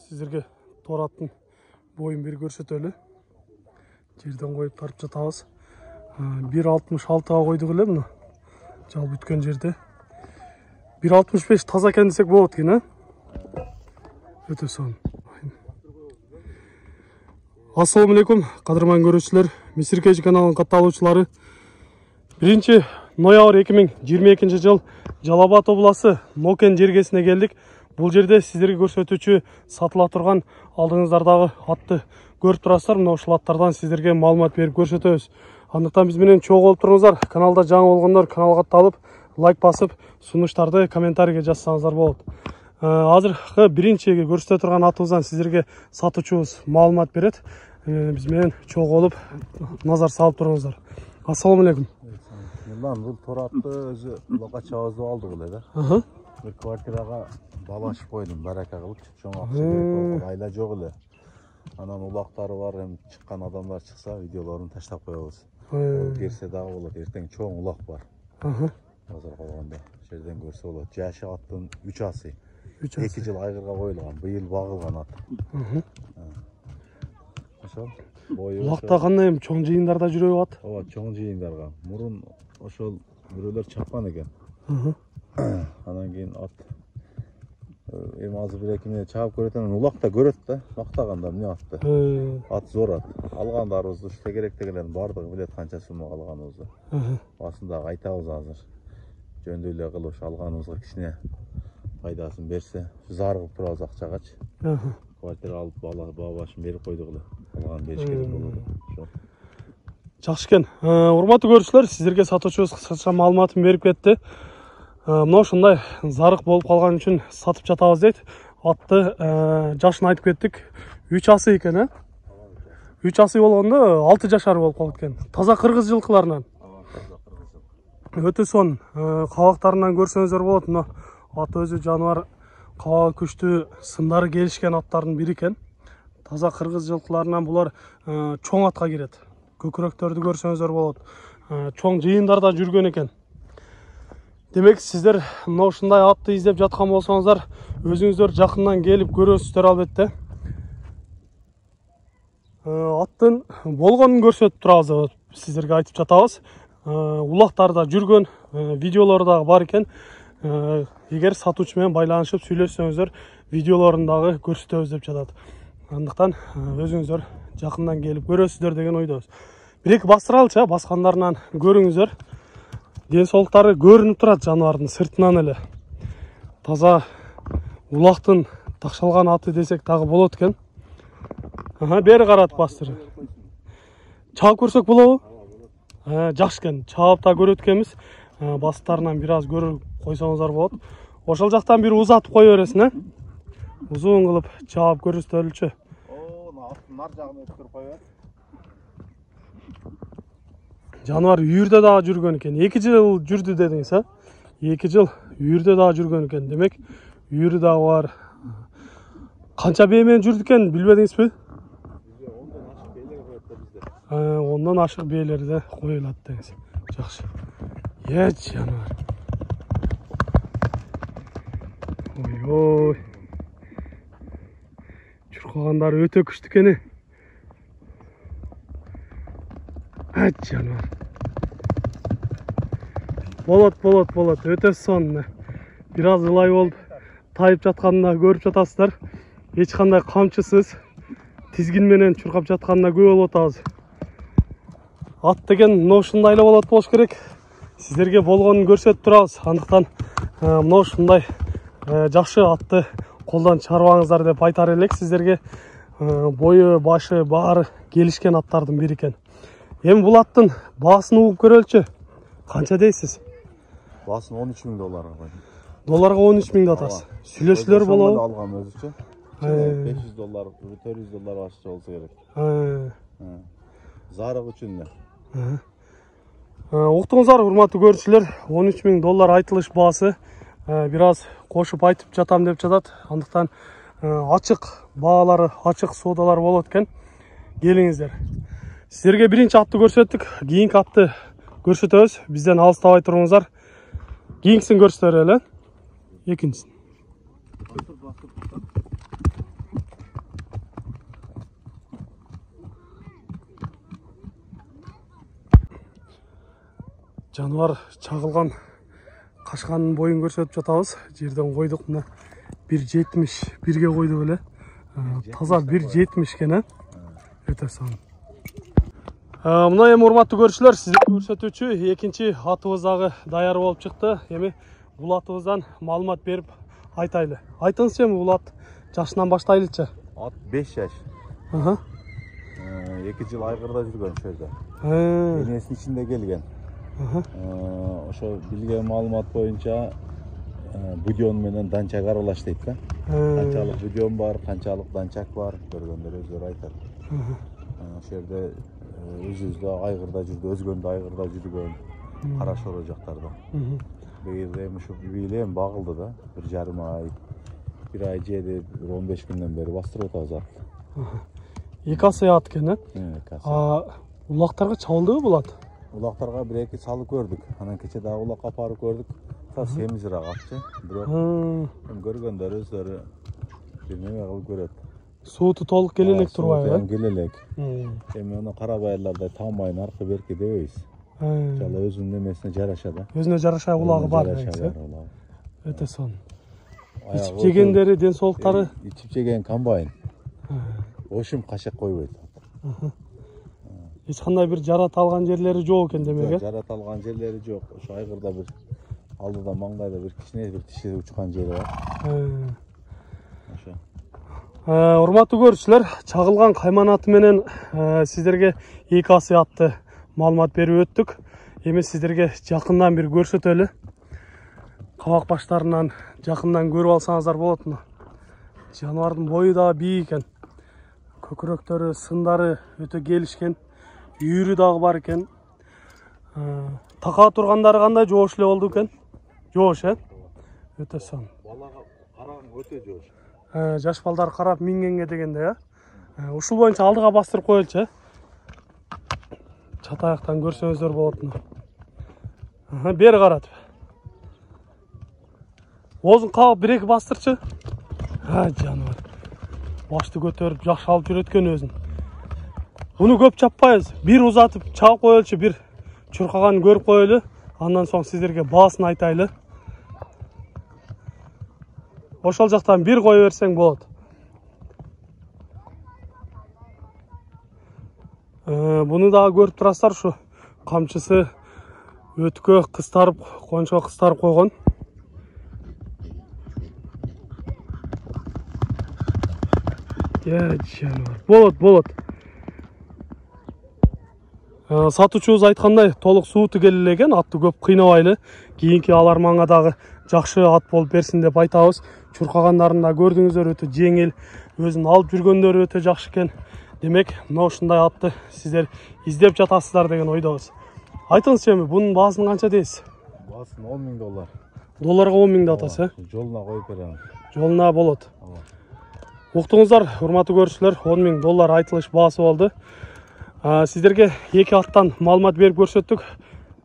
Sizlerге тор аттың бойын бір көрсетелі. Жерден қойып тарып жатабыз. 1.66-ға қойдық эле мына. Жалпы бүткен жерде 1.65 таза екен десек болады екен, өте сон. Ассаламу алейкум, қадырман көрушілер, Месіркежі каналының катталушылары. 1 ноябрь 2022 жыл Жалал-Абад облысы Нокен жергесіне келдік. Бұл жерде сіздерге көрсетуші сатыла тұрған алдыңыздардағы атты көріп тұрасыздар. Мына ушул аттардан сіздерге маалымат беріп көрсөтөбүз. Андыктан биз менен чогуу болуп туруңуздар. Каналда жаңы болгондор каналга атталып, лайк басып, сунуштарды комментарийге жазсаңыздар болот. Азыркы биринчи көрсөтө турган атыбыздан сіздерге сатуучубуз маалымат берет. Биз менен чогуу болуп назар салып туруңуздар. Ассаламу алейкум. Бул тор атты өзү улакка чабызып алдык эле да. Bir kvartiraga balaşıp koydum, baraka kılıp çoğun ayla çok ile. Anan ulakları var, hem çıkan adamlar çıksa videolarını taşlap koyarız. Girse daha olur, erten çoğun ulak var. Hazır kalganda, şerden görse olur. Yaşı attığın 3 ası. 2 yıl aygırga koyulgan, bu yıl bağılgan at. Ulakta kandayım, çoğun jıyındarda жүрөбү at? Evet, çoğun jıyındarga. Murun oşol büröler çapkan eken. Anan keyin at eми азыр бир экине чаап көрөт анан улак да көрөт да, мактаганда эмне атты. Ат зор ат. Алгандарыбызды ушу тегеректегилердин бардыгы билет канча сумма алганыбызды. Басында айтабыз азыр. Жөндүү эле кылып ушу алганыбызга кичине пайдасын берсе, зарыгып турабыз акчагачы. Квартира алып баа башын берип койдук эле. Алган бериш керек болот. Ошо. Жакшы экен. Урматтуу көрүүчүлөр, сиздерге сатуучубуз кыскача маалыматын берип кетти. Мына ушундай зарык болуп калган үчүн сатып жатабыз дейт. Атты жашын айтып кеттик. 3 асы экен, 3 асы болгондо 6 жашар болуп калат экен. Таза кыргыз жылкыларынан. Өтө сон кабактарынан көрсөңүздөр болот. Мына ат өзү жаныбар кабагы күчтүү, сындары келишкен аттардын бири экен. Таза кыргыз жылкыларынан булар чоң атка кирет. Көкүрөктөрдү көрсөңүздөр болот. Чоң жыйындарда жүргөн экен. Демек, сіздер мына ушундай атты издеп жаткан болсоңуздар, өзүңүздөр жакындан келип көрөсүздөр албетте. Аттын болгонун көрсөтүп турабыз, сиздерге айтып жатабыз. Улактарда жүргөн видеолор дагы бар экен. Эгер сатуучу менен байланышып сүйлөшсөңүздөр, видеолорун дагы көрсөтөбүз деп жатат. Андыктан өзүңүздөр жакындан келип көрөсүздөр деген ойдобуз. Бир-эки бастыралычы, баскандарынан көрүңүздөр. Денсаулыктары көрүнүп турат жаныбардын сыртынан эле. Таза улактын такшалган аты десек дагы болот экен. Бери карат бастыр. Чаап көрсөк болобу? Жакшы экен. Чаап да көрөт экенбиз. Бастарынан бир аз көрүп койсоңуздар болот. Ошол жактан бир узатып кое бересиң, Узун кылып чаап көрсөтөлүчү. Нар жагын өткөрүп кое бер. Жануар үйүрдө дагы жүргөн экен. 2 жыл жүрдү дедиңиз, 2 жыл үйүрдө дагы жүргөн экен. Демек, үйүрү дагы бар. Канча бээ менен жүрдү экен, билбедиңизби? Ondan ашык бээлери да коюлат деңиз. Жакшы. Жануар. Ой. Чуркагандары өтө күчтүү экен. Жануар. Болот. Өтө сон. Бир аз ылай болуп, тайып жатканына көрүп жатасыздар. Эч кандай камчысыз, тизгин менен чуркап жатканына күбө болуп атабыз. Ат деген мына ушундай эле болот болуш керек. Сиздерге болгонун көрсөтүп турабыз. Андыктан мына ушундай жакшы атты колдон чыгарбаңыздар деп айтар элек сиздерге. Бою, башы баары келишкен аттардын бири экен. Эми бул аттын баасын угуп көрөлүчү. Канча дейсиз? Баасын $13.000 койдум. Долларга $13.000 атасыз. Сүйлөшүүлөр болобу? Алган өзүчө. $500, $400 башча болсо керек. Зарык үчүн эле. Уктуңуздар, урматтуу көрүүчүлөр, $13.000 айтылыш баасы. Бир аз кошуп айтып жатам деп жатат. Андыктан ачык баалары, ачык соодалар болот экен. Келиңиздер. Сіздерге биринчи атты көрсөттүк, кийинки атты көрсөтөбүз. Бизден алыстабай туруңуздар. Кийинкисин көрсөтөр эле. Экинчисин. жануар чагылган кашканын боюн көрсөтүп жатабыз. Жерден койдук, мына 1.71 койдук эле. Таза 1.70 экен, өтө сонун. Мына эми урматтуу көрүүчүлөр, сизге көрсөтүүчү экинчи атыбыз дагы даяр болуп чыкты. Эми бул атыбыздан маалымат берип айтайлы. Айтыңызчы, эми бул ат жашынан баштайлычы? Ат 5 жаш. 2 жыл айгырда жүргөн ошо жерде. Энесинин ичинде келген. Ошо билген маалымат боюнча будион менен данчак аралаш дейт да. Канчалык будион бар, канчалык данчак бар, көргөндөр өздөрү айтат. Ошо жерде өзүбүздө айгырда жүрдү, өзгөндө айгырда жүргөн, Кара Шоро жактарда. Быйыл эми ушу бийлем багылды да, 1,5 ай, 1 ай жеди, 15 күндөн бери бастырып атабыз атты. 2 асы ат экен, улактарга чабылдыбы бул ат? Улактарга 1-2 салып көрдүк. Анан кече дагы улакка апарып көрдүк. Семизирак атчы. Бирок көргөндөр өздөрү бир неме кылып көрөт. Сууту толук келе элек турбайбы? Келе элек. Эми аны карабайырлардай тамайын аркы берки дебейбиз. Жала өзүнүн немесине жараша да. Өзүнө жараша улагы бар негизи. Өтө сонун. Ичип жегендери, ден соолуктары? Ичип жеген комбайн. Ошум кашак койбойт. Эч кандай бир жарат алган жерлери жок экен демек, э? Жарат алган жерлери жок. Ошо айгырда бир алдыда маңдайда бир кичине бир тиши учкан жери бар. Ошо. Урматтуу көрүүчүлөр, чагылган кайман аты менен сиздерге 2 асы атты маалымат берип өттүк. Эми сиздерге жакындан бир көрсөтөлү. Кабак баштарынан жакындан көрүп алсаңыздар болот. Жаныбардын бою да бийик экен. Көкүрөктөрү, сындары өтө келишкен. Үйүрү дагы бар экен. Така тургандары кандай, жоош эле болду экен? Жоош, өтө сонун. Балага караган өтө жоош. Жаш балдар карап мингенге дегенде, ушул боюнча алдыга бастырып коелучу, чат аяктан көрсөңүздөр болот. Бери каратып. Оозун кабып 1-2 бастырчы. Жаныбар. Башты көтөрүп жакшы алып жүрөткөн өзүн. Буну көп чаппайбыз. Бир узатып чаап коелучу, бир чуркаганын көрүп коелу. Андан соң сиздерге баасын айтайлы. Ошол жактан бир кое берсең болот. Буну дагы көрүп турасыздар, ушу камчысы өткө кыстарып, кончо кыстарып койгон. Болот. Сатуучубуз айткандай, толук сууту келе элеген, атты көп кыйнабайлы. Кийинки алар маңга дагы жакшы ат болуп берсин деп айтабыз. Чуркагандарын да көрдүңүздөр, өтө жеңил, өзүн алып жүргөндөрү өтө жакшы экен. Демек, мына ушундай атты сиздер издеп жатасыздар деген ойдобуз. Айтыңызчы, эми бунун баасын канча дейсиз? Баасын $10,000. Долларга 10,000 деп атасыз, Жолуна коюп берем. Жолуна болот. Уктуңуздар, урматтуу көрүүчүлөр, $10,000 айтылыш баасы болду. Сиздерге 2 аттан маалымат берип көрсөттүк.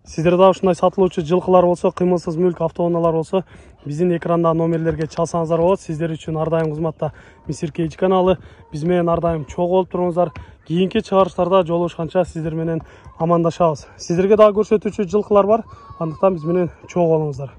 Сиздерде да ушундай сатылуучу жылкылар болсо, кыймылсыз мүлк автоунаалар болсо, биздин экрандагы номерлерге чалсаңыздар болот. Сиздер үчүн ар дайым кызматта Мисир Кейж каналы. Биз менен ар дайым чогуу болуп туруңуздар. Кийинки чыгарыштарда жолугушканча сиздер менен амандашабыз. Сиздерге дагы көрсөтүүчү жылкылар бар. Андыктан биз менен чогуу болуңуздар.